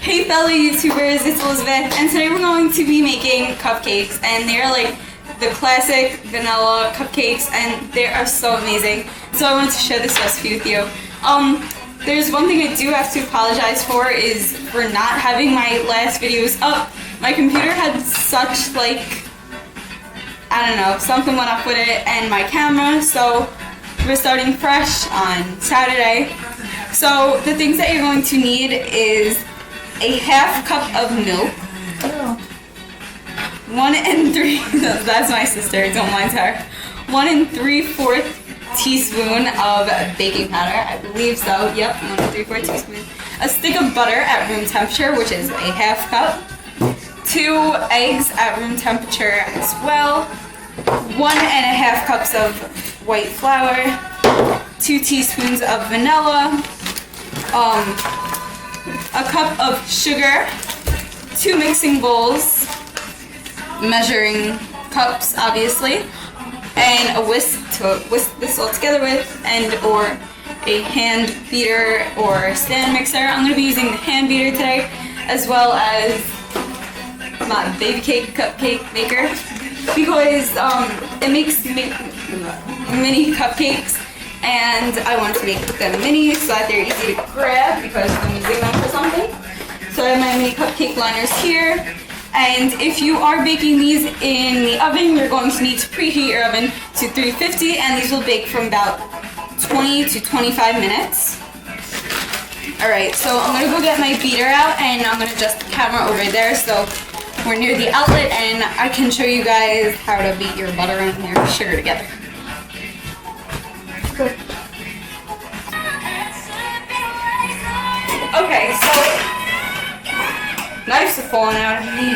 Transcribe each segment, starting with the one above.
Hey fellow YouTubers, it's Elizabeth, and today we're going to be making cupcakes, and they're like the classic vanilla cupcakes, and they are so amazing. So I wanted to share this recipe with you. There's one thing I do have to apologize for, is for not having my last videos up. My computer had such like, I don't know, something went up with it and my camera, so we're starting fresh on Saturday. So the things that you're going to need is a half cup of milk, 1 3, that's my sister, don't mind her, 1 3/4 teaspoon of baking powder, I believe so, yep, 1 3/4 teaspoon, a stick of butter at room temperature, which is a half cup, 2 eggs at room temperature as well, 1.5 cups of white flour, 2 teaspoons of vanilla, a cup of sugar, 2 mixing bowls, measuring cups obviously, and a whisk to whisk this all together with, and or a hand beater or stand mixer. I'm going to be using the hand beater today, as well as my baby cake cupcake maker, because it makes mini cupcakes, and I want to make them mini so that they're easy to grab because I'm using them for something. So I have my mini cupcake liners here, and if you are baking these in the oven, you're going to need to preheat your oven to 350, and these will bake from about 20 to 25 minutes. Alright, so I'm going to go get my beater out, and I'm going to adjust the camera over there so we're near the outlet and I can show you guys how to beat your butter and your sugar together. Good. Okay, so knives are falling out of me.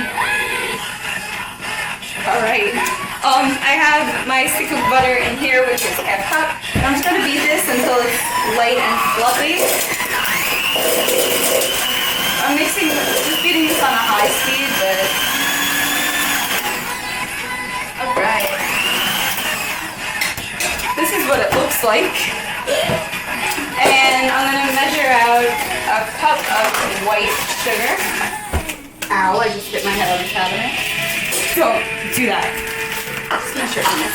Alright, I have my stick of butter in here, which is half cup. I'm just going to beat this until it's light and fluffy. I'm just beating this on a high speed, but alright. This is what it looks like. And I'm going to measure out a cup of white sugar. Ow, I just hit my head on the cabinet. Don't do that. Smash your hand.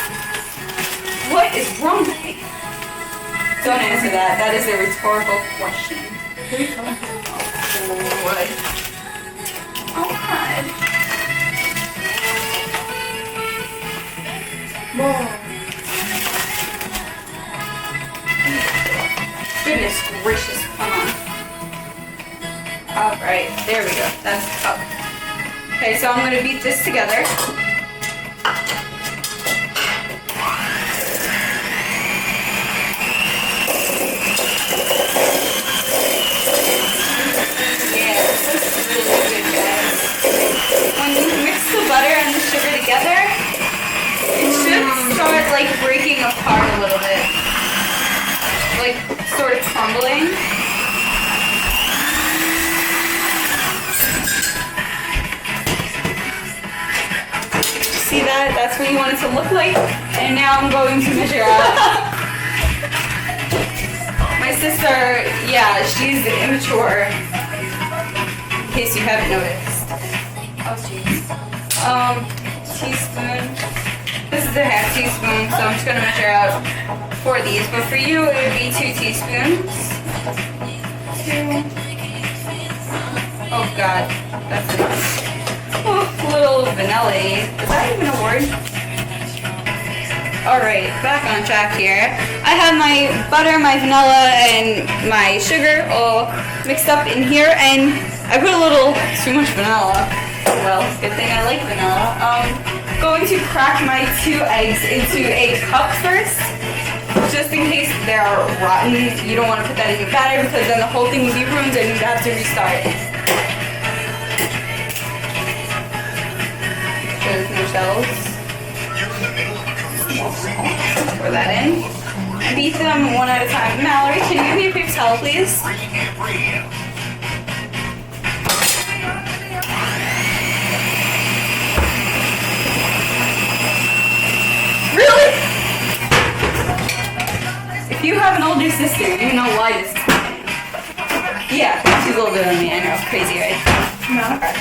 What is wrong with me? Don't answer that. That is a rhetorical question. What? Oh God. Whoa. Goodness gracious, come on. Alright, there we go. That's the cup. Okay, so I'm going to beat this together. Butter and the sugar together, it should start like breaking apart a little bit, like sort of crumbling. See that? That's what you want it to look like. And now I'm going to measure out. My sister, yeah, she's immature, in case you haven't noticed. Oh jeez. Teaspoon. This is a half teaspoon, so I'm just going to measure out 4 of these. But for you, it would be 2 teaspoons. 2. Oh God, that's a little vanilla. Is that even a word? Alright, back on track here. I have my butter, my vanilla, and my sugar all mixed up in here, and I put a little too much vanilla. Well, good thing I like vanilla. Going to crack my 2 eggs into a cup first, just in case they're rotten. You don't want to put that in your batter because then the whole thing would be ruined and you'd have to restart. There's no shells. Pour that in. And beat them one at a time. Mallory, can you give me a paper towel, please? Really? If you have an older sister, you know why this is happening. Yeah, she's little bit on me, I know, crazy, right? No. Okay.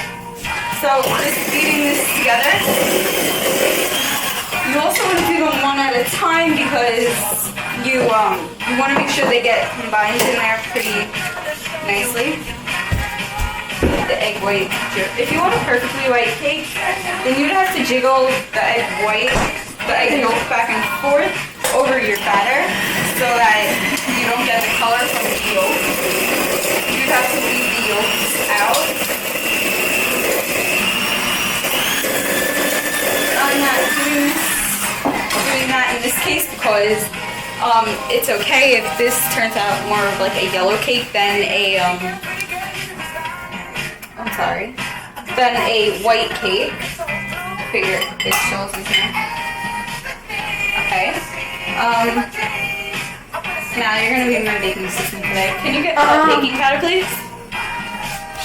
So just beating this together. You also want to do them one at a time because you want to make sure they get combined in there pretty nicely. The egg white. If you want a perfectly white cake, then you'd have to jiggle the egg yolk back and forth over your batter so that you don't get the color from the yolk. You'd have to leave the yolks out. I'm not doing that in this case because it's okay if this turns out more of like a yellow cake than a than a white cake. Figure it shows in here. Okay. Now you're gonna be my baking assistant today. Can you get a baking powder, please?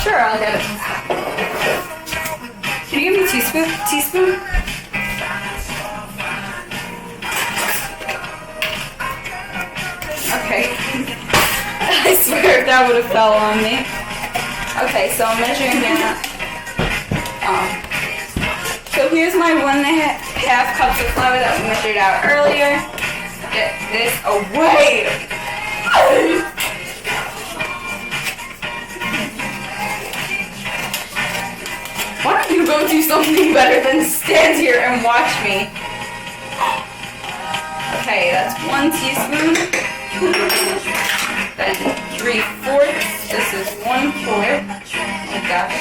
Sure, I'll get it. Can you give me a teaspoon? Okay. I swear if that would have fell on me. Okay, so I'm measuring that. So here's my 1.5 cups of flour that we measured out earlier. Get this away. Why don't you go do something better than stand here and watch me? Okay, that's 1 teaspoon. Then 3/4. This is 1/4. Oh my gosh.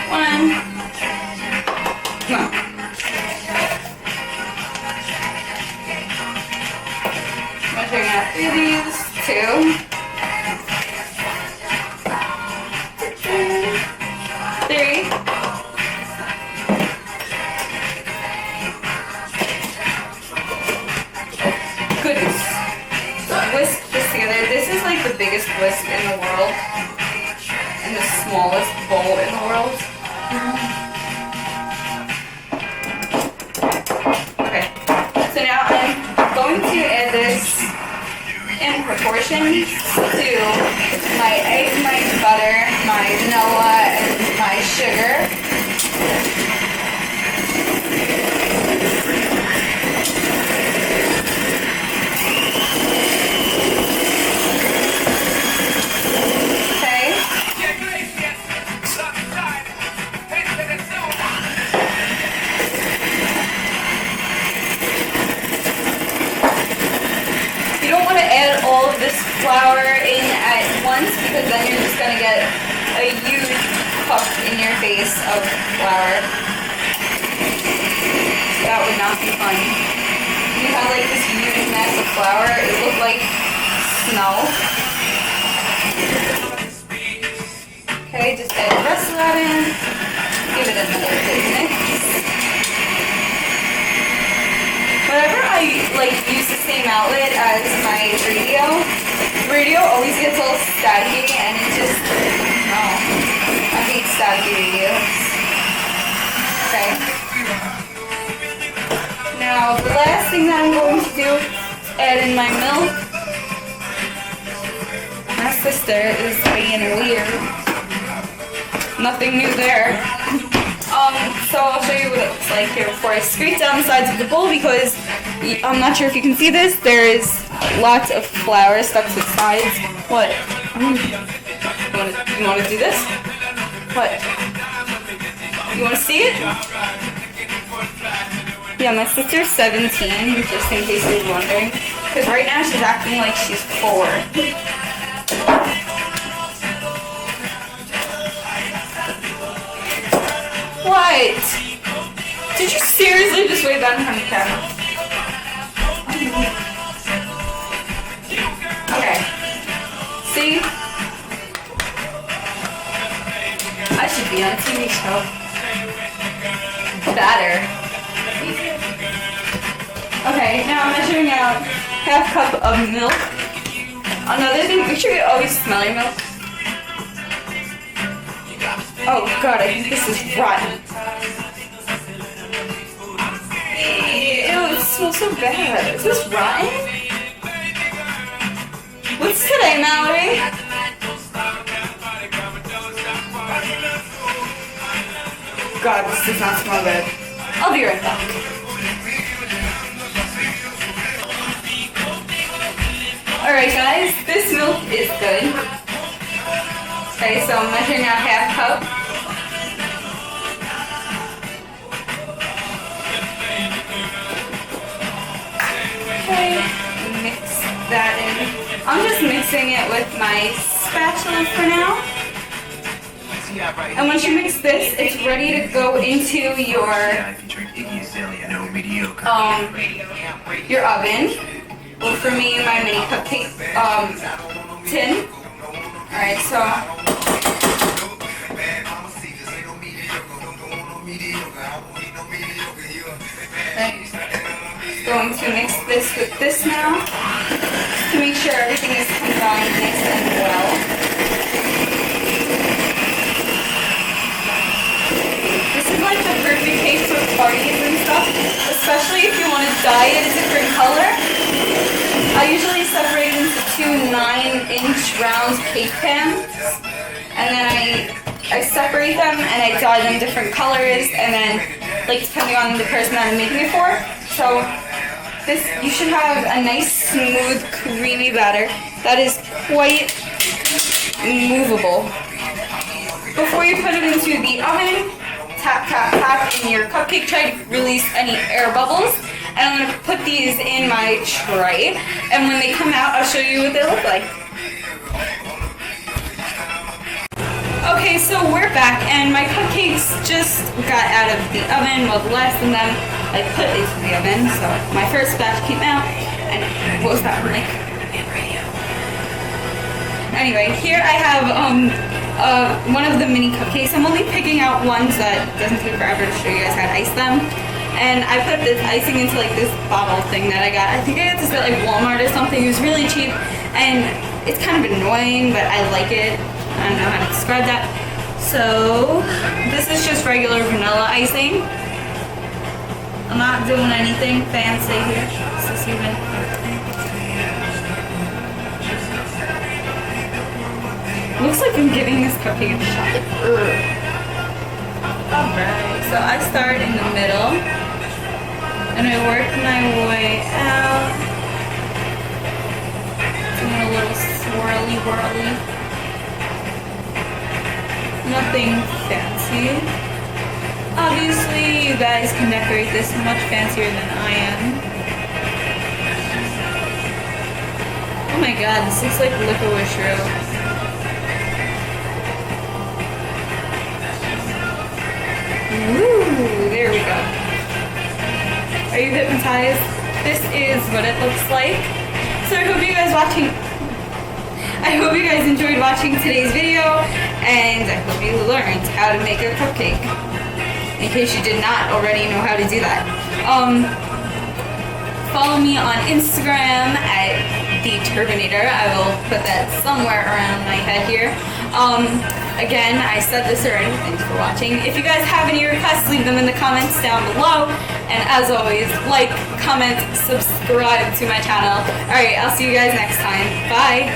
1. Come on. Measuring out through these. 2. 3. Goodness. Whisk this together. This is like the biggest whisk in the world. And the smallest bowl in the world. Okay. So now I'm going to add this in proportion to my egg, my butter, my vanilla, and my sugar. Flour in at once because then you're just going to get a huge puff in your face of flour. That would not be fun. You have like this huge mass of flour, it would look like snow. Okay, just add the rest of that in. Give it another good mix. Whenever I use the same outlet as my radio always gets all staticky and it just, no, I hate staticky radios. Okay. Now the last thing that I'm going to do is add in my milk. My sister is being weird. Nothing new there. So I'll show you what it looks like here before I scrape down the sides of the bowl because I'm not sure if you can see this. There is lots of flour stuck to the sides. What? You want to do this? What? You want to see it? Yeah, my sister's 17, just in case you're wondering. Because right now she's acting like she's 4. What? Did you seriously just wave that in front of the camera? Okay. See? I should be on a TV show. Batter. Okay, now I'm measuring out 1/2 cup of milk. Another thing, make sure you always smell your milk. Oh god, I think this is rotten. Ew, it smells so bad. Is this rotten? What's today, Mallory? God, this does not smell good. I'll be right back. Alright guys, this milk is good. Okay, so I'm measuring out half cup. Okay, mix that in. I'm just mixing it with my spatula for now. And once you mix this, it's ready to go into your oven. Well, for me, my mini cupcake tin. Alright, so going to mix this with this now to make sure everything is combined nice and well. This is like the perfect cake for parties and stuff, especially if you want to dye it a different color. I usually separate into two 9-inch round cake pans, and then I separate them and I dye them different colors, and then like depending on the person that I'm making it for. So this, you should have a nice smooth creamy batter that is quite movable. Before you put it into the oven, tap tap tap in your cupcake tray to release any air bubbles. And I'm going to put these in my tray, and when they come out, I'll show you what they look like. Okay, so we're back, and my cupcakes just got out of the oven. Well, the last of them I put into the oven, so my first batch came out, and what was that like? Anyway, here I have one of the mini cupcakes. I'm only picking out ones that doesn't take forever to show you guys how to ice them. And I put this icing into like this bottle thing that I got. I think I got this at like Walmart or something. It was really cheap, and it's kind of annoying, but I like it. I don't know how to describe that. So this is just regular vanilla icing. I'm not doing anything fancy here. Is this even? Looks like I'm giving this cupcake a shot. Alright, so I start in the middle. And I work my way out, doing a little swirly whirly. Nothing fancy. Obviously, you guys can decorate this much fancier than I am. Oh my god, this looks like licorice rope. Woo, there we go. Are you hypnotized? This is what it looks like. So I hope you guys enjoyed watching today's video, and I hope you learned how to make a cupcake, in case you did not already know how to do that. Follow me on Instagram at The Turbinator. I will put that somewhere around my head here. Again, I said this already. Thanks for watching. If you guys have any requests, leave them in the comments down below. And as always, like, comment, subscribe to my channel. Alright, I'll see you guys next time. Bye!